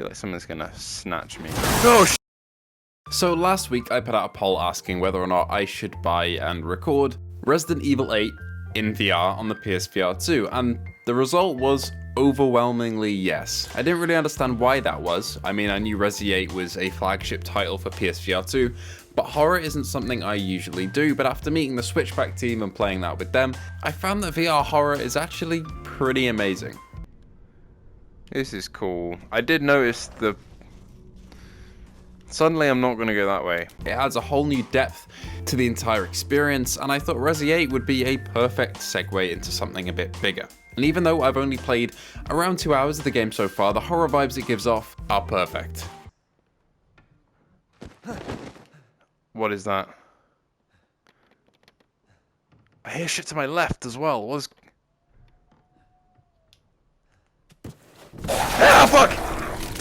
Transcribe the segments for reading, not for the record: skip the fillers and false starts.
feel like someone's gonna snatch me. Oh, So last week I put out a poll asking whether or not I should buy and record Resident Evil 8 in VR on the PSVR2, and the result was overwhelmingly yes. I didn't really understand why that was. I mean, I knew Resi 8 was a flagship title for PSVR2, but horror isn't something I usually do, but after meeting the Switchback team and playing that with them, I found that VR horror is actually pretty amazing. this is cool. I did notice the... Suddenly I'm not gonna go that way. It adds a whole new depth to the entire experience, and I thought Resi 8 would be a perfect segue into something a bit bigger. And even though I've only played around 2 hours of the game so far, the horror vibes it gives off are perfect. What is that? I hear shit to my left as well. What is... Ah, fuck!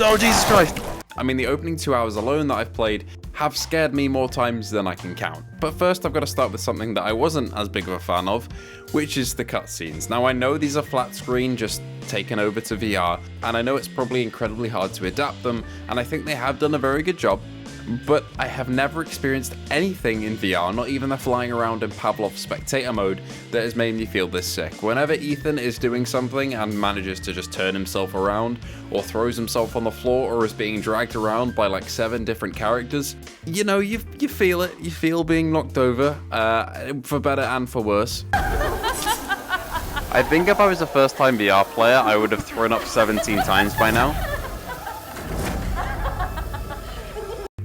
Oh, Jesus Christ! I mean, the opening 2 hours alone that I've played have scared me more times than I can count. But first I've got to start with something that I wasn't as big of a fan of, which is the cutscenes. Now I know these are flat screen, just taken over to VR, and I know it's probably incredibly hard to adapt them, and I think they have done a very good job. But I have never experienced anything in VR, not even the flying around in Pavlov's spectator mode, that has made me feel this sick. Whenever Ethan is doing something and manages to just turn himself around, or throws himself on the floor, or is being dragged around by like 7 different characters, you know, you feel it. You feel being knocked over, for better and for worse. I think if I was a first-time VR player, I would have thrown up 17 times by now.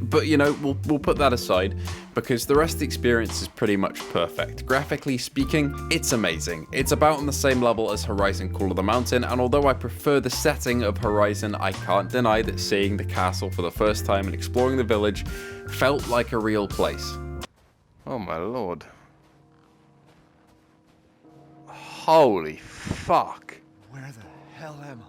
But you know, we'll put that aside, because the rest of the experience is pretty much perfect. Graphically speaking, it's amazing. It's about on the same level as Horizon Call of the Mountain, and although I prefer the setting of Horizon, I can't deny that seeing the castle for the first time and exploring the village felt like a real place. Oh my lord. Holy fuck. Where the hell am I?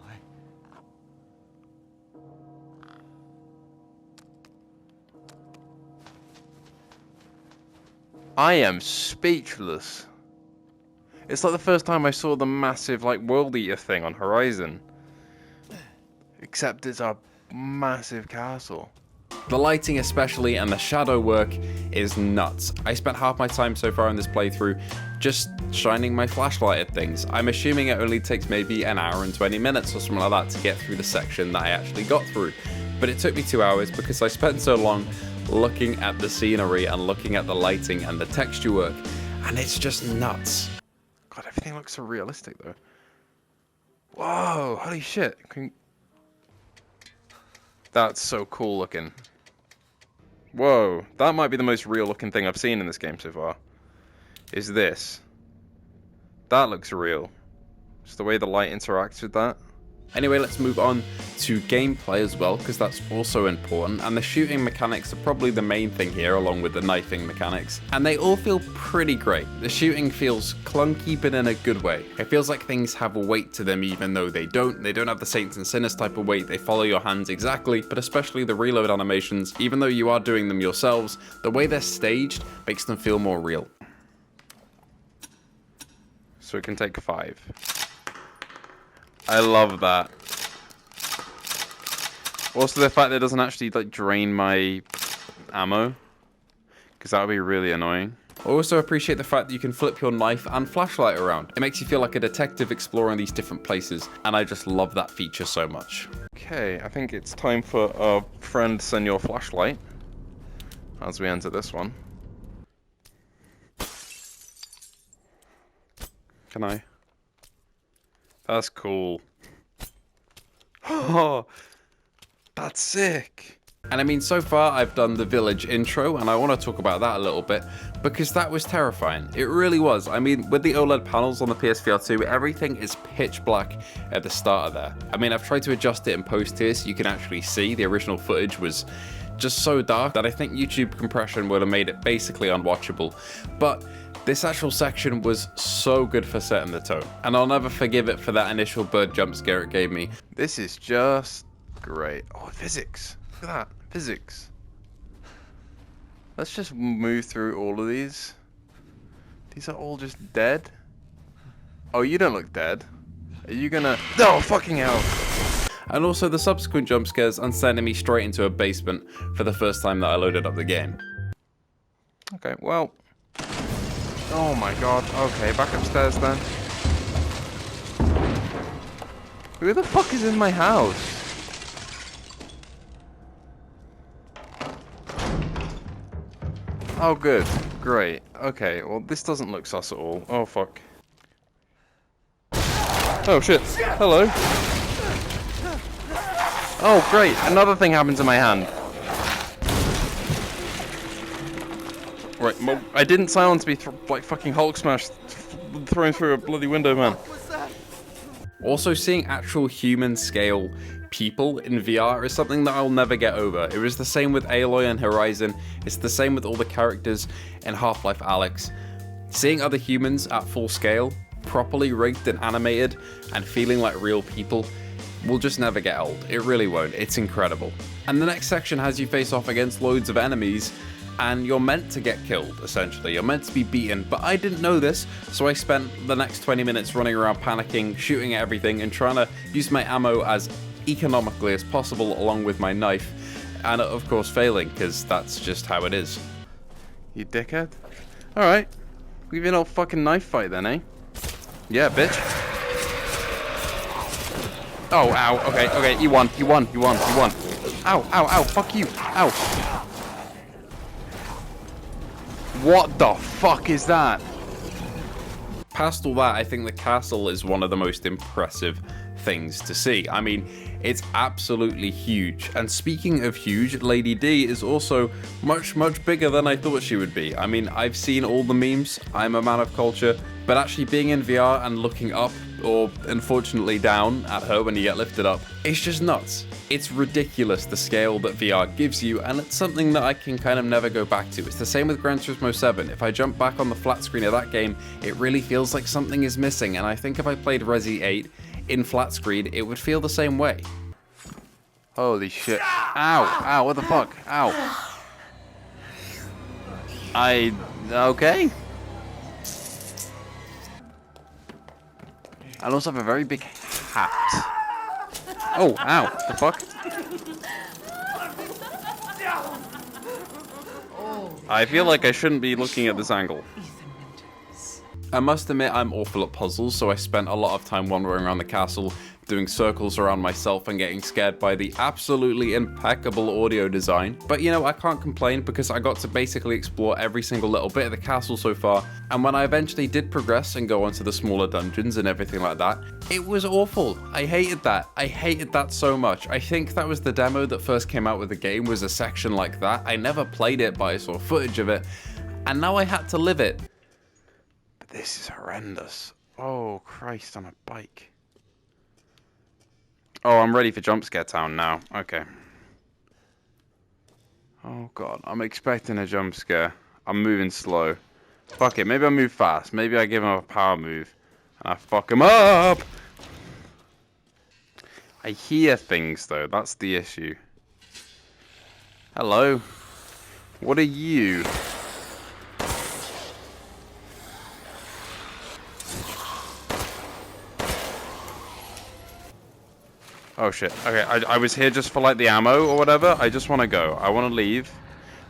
I am speechless. It's like the first time I saw the massive, like, World Eater thing on Horizon. Except it's a massive castle. The lighting especially, and the shadow work is nuts. I spent half my time so far in this playthrough just shining my flashlight at things. I'm assuming it only takes maybe an hour and 20 minutes or something like that to get through the section that I actually got through. But it took me 2 hours because I spent so long looking at the scenery and looking at the lighting and the texture work, and it's just nuts. God, everything looks so realistic though. Whoa, holy shit. That's so cool looking. Whoa, that might be the most real looking thing I've seen in this game so far. Is this. That looks real. Just the way the light interacts with that. Anyway, let's move on to gameplay as well, because that's also important, and the shooting mechanics are probably the main thing here, along with the knifing mechanics, and they all feel pretty great. The shooting feels clunky, but in a good way. It feels like things have a weight to them, even though they don't. They don't have the Saints and Sinners type of weight, they follow your hands exactly, but especially the reload animations, even though you are doing them yourselves, the way they're staged makes them feel more real. So it can take 5. I love that. Also the fact that it doesn't actually like drain my ammo, because that would be really annoying. I also appreciate the fact that you can flip your knife and flashlight around. It makes you feel like a detective exploring these different places, and I just love that feature so much. Okay, I think it's time for our friend Senor Flashlight as we enter this one. Can I? That's cool. Oh, that's sick. And I mean, so far I've done the village intro, and I want to talk about that a little bit, because that was terrifying. It really was. I mean, with the OLED panels on the PSVR2, everything is pitch black at the start of there. I mean, I've tried to adjust it in post here so you can actually see. The original footage was just so dark that I think YouTube compression would have made it basically unwatchable. But this actual section was so good for setting the tone, and I'll never forgive it for that initial bird jump scare it gave me. This is just great. Oh, physics. Look at that. Physics. Let's just move through all of these. These are all just dead. Oh, you don't look dead. Are you gonna... Oh, fucking hell. and also the subsequent jump scares and sending me straight into a basement for the first time that I loaded up the game. Okay, well... Oh my god, okay, back upstairs then. Who the fuck is in my house? Oh good, great. Okay, well this doesn't look sus at all. Oh fuck. Oh shit, hello. Oh great, another thing happens in my hand. Right, well, I didn't silence me like fucking Hulk smash thrown through a bloody window, man. Also, seeing actual human scale people in VR is something that I'll never get over. It was the same with Aloy and Horizon, it's the same with all the characters in Half-Life Alyx. Seeing other humans at full scale, properly rigged and animated, and feeling like real people will just never get old. It really won't. It's incredible. And the next section has you face off against loads of enemies, and you're meant to get killed, essentially. You're meant to be beaten, but I didn't know this, so I spent the next 20 minutes running around panicking, shooting at everything, and trying to use my ammo as economically as possible along with my knife, and of course failing, because that's just how it is. You dickhead. Alright, we've been all fucking knife fight then, eh? Yeah, bitch. Oh, ow, okay, you won. Ow, ow, fuck you, ow. What the fuck is that? Past all that, I think the castle is one of the most impressive things to see. I mean, it's absolutely huge. And speaking of huge, Lady D is also much bigger than I thought she would be. I mean, I've seen all the memes, I'm a man of culture, but actually being in VR and looking up, or unfortunately down at her when you get lifted up, it's just nuts. It's ridiculous the scale that VR gives you, and it's something that I can kind of never go back to. It's the same with Gran Turismo 7. If I jump back on the flat screen of that game, it really feels like something is missing, and I think if I played Resi 8 in flat screen, it would feel the same way. Holy shit. Ow, what the fuck? Ow. Okay. I also have a very big hat. Oh, ow, the fuck? I feel like I shouldn't be looking at this angle. I must admit I'm awful at puzzles, so I spent a lot of time wandering around the castle, doing circles around myself and getting scared by the absolutely impeccable audio design. But you know, I can't complain because I got to basically explore every single little bit of the castle so far, and when I eventually did progress and go onto the smaller dungeons and everything like that, it was awful. I hated that. I hated that so much. I think that was the demo that first came out with the game, was a section like that. I never played it, but I saw footage of it, and now I had to live it. But this is horrendous. Oh, Christ, on a bike. Oh, I'm ready for Jump Scare Town now. Okay. Oh, God. I'm expecting a jump scare. I'm moving slow. Fuck it. Maybe I move fast. Maybe I give him a power move. And I fuck him up! I hear things, though. That's the issue. Hello? What are you? Oh shit, okay, I was here just for like the ammo or whatever. I just want to go. I want to leave.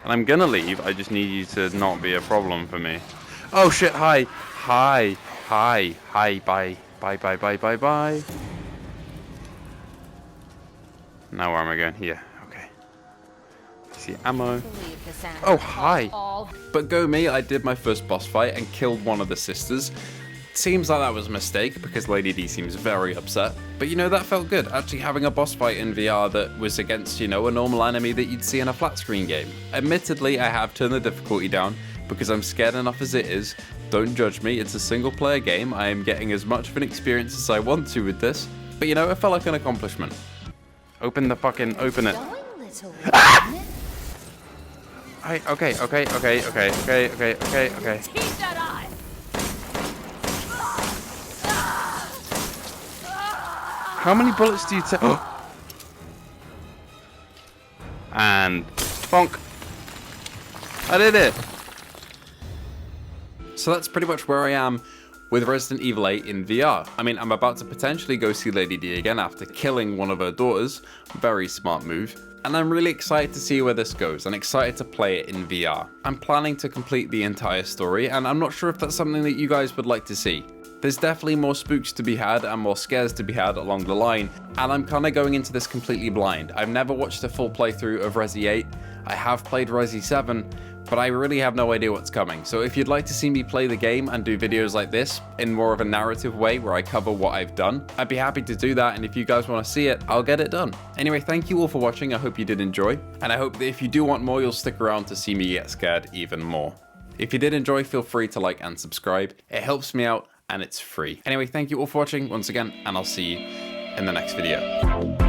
And I'm gonna leave. I just need you to not be a problem for me. Oh shit, hi. Hi. Hi. Hi. Bye. Bye, bye, bye, bye, bye. Now where am I going? Here. Okay. See ammo. Oh, hi. But go me, I did my first boss fight and killed one of the sisters. Seems like that was a mistake because Lady D seems very upset. But you know, that felt good, actually having a boss fight in VR that was against, you know, a normal enemy that you'd see in a flat screen game. Admittedly, I have turned the difficulty down because I'm scared enough as it is. Don't judge me, it's a single player game. I am getting as much of an experience as I want to with this. But you know, it felt like an accomplishment. Open it. Ah! Okay. How many bullets do you take? And bonk. I did it. So that's pretty much where I am with Resident Evil 8 in VR. I mean, I'm about to potentially go see Lady D again after killing one of her daughters, very smart move, and I'm really excited to see where this goes and excited to play it in VR. I'm planning to complete the entire story, and I'm not sure if that's something that you guys would like to see. There's definitely more spooks to be had and more scares to be had along the line, and I'm kind of going into this completely blind. I've never watched a full playthrough of Resi 8, I have played Resi 7, but I really have no idea what's coming. So if you'd like to see me play the game and do videos like this in more of a narrative way where I cover what I've done, I'd be happy to do that, and if you guys want to see it, I'll get it done. Anyway, thank you all for watching, I hope you did enjoy, and I hope that if you do want more, you'll stick around to see me get scared even more. If you did enjoy, feel free to like and subscribe, it helps me out and it's free. Anyway, thank you all for watching once again, and I'll see you in the next video.